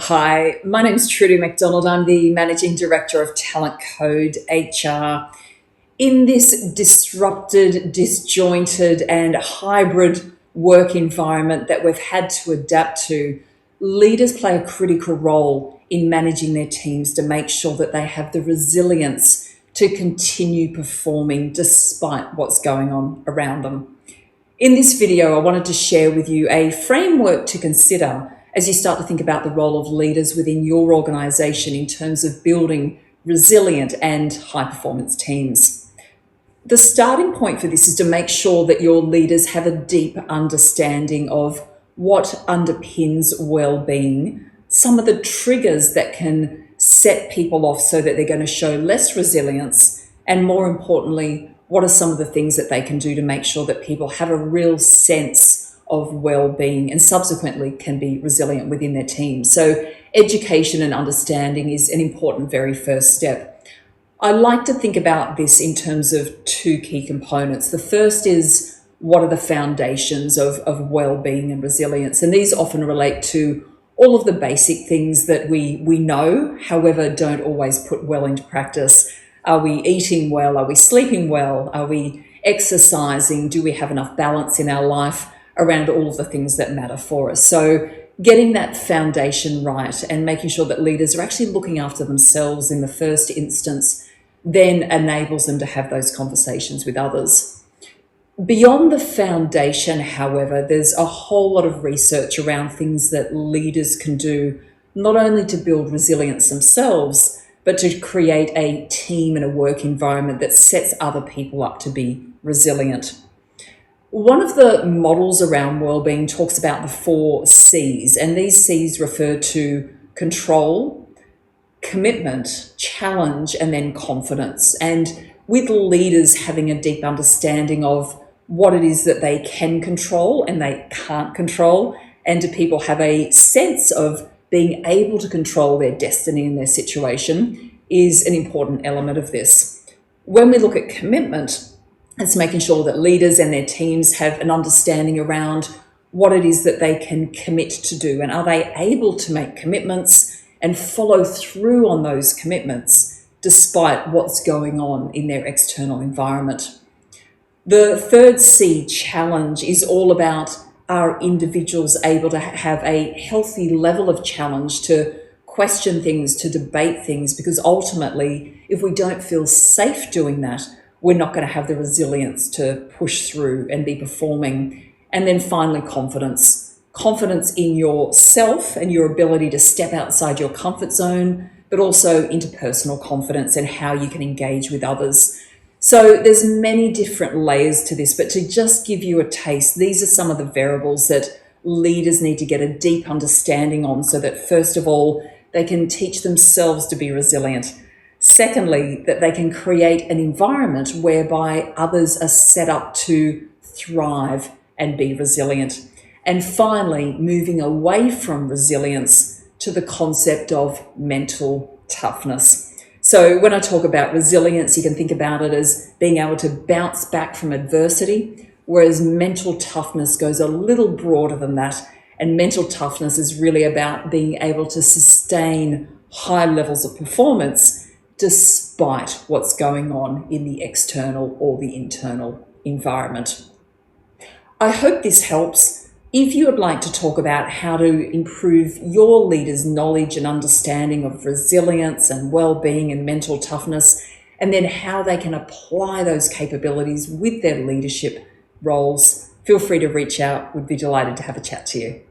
Hi, my name is Trudy McDonald. I'm the Managing Director of TalentCode HR. In this disrupted, disjointed and hybrid work environment that we've had to adapt to, leaders play a critical role in managing their teams to make sure that they have the resilience to continue performing despite what's going on around them. In this video, I wanted to share with you a framework to consider as you start to think about the role of leaders within your organisation in terms of building resilient and high-performance teams. The starting point for this is to make sure that your leaders have a deep understanding of what underpins well-being, some of the triggers that can set people off so that they're going to show less resilience, and more importantly, what are some of the things that they can do to make sure that people have a real sense of well-being and subsequently can be resilient within their team. So education and understanding is an important very first step. I like to think about this in terms of two key components. The first is, what are the foundations of well-being and resilience? And these often relate to all of the basic things that we know, however, don't always put well into practice. Are we eating well? Are we sleeping well? Are we exercising? Do we have enough balance in our life around all of the things that matter for us? So getting that foundation right and making sure that leaders are actually looking after themselves in the first instance then enables them to have those conversations with others. Beyond the foundation, however, there's a whole lot of research around things that leaders can do, not only to build resilience themselves, but to create a team and a work environment that sets other people up to be resilient. One of the models around wellbeing talks about the 4 C's, and these C's refer to control, commitment, challenge, and then confidence. And with leaders having a deep understanding of what it is that they can control and they can't control, and do people have a sense of being able to control their destiny and their situation, is an important element of this. When we look at commitment, it's making sure that leaders and their teams have an understanding around what it is that they can commit to do, and are they able to make commitments and follow through on those commitments despite what's going on in their external environment. The third C, challenge, is all about, are individuals able to have a healthy level of challenge to question things, to debate things, because ultimately, if we don't feel safe doing that, we're not going to have the resilience to push through and be performing. And then finally, confidence. Confidence in yourself and your ability to step outside your comfort zone, but also interpersonal confidence and how you can engage with others. So there's many different layers to this, but to just give you a taste, these are some of the variables that leaders need to get a deep understanding on, so that first of all, they can teach themselves to be resilient. Secondly, that they can create an environment whereby others are set up to thrive and be resilient. And finally, moving away from resilience to the concept of mental toughness. So when I talk about resilience, you can think about it as being able to bounce back from adversity, whereas mental toughness goes a little broader than that. And mental toughness is really about being able to sustain high levels of performance despite what's going on in the external or the internal environment. I hope this helps. If you would like to talk about how to improve your leaders' knowledge and understanding of resilience and well-being and mental toughness, and then how they can apply those capabilities with their leadership roles, feel free to reach out. We'd be delighted to have a chat to you.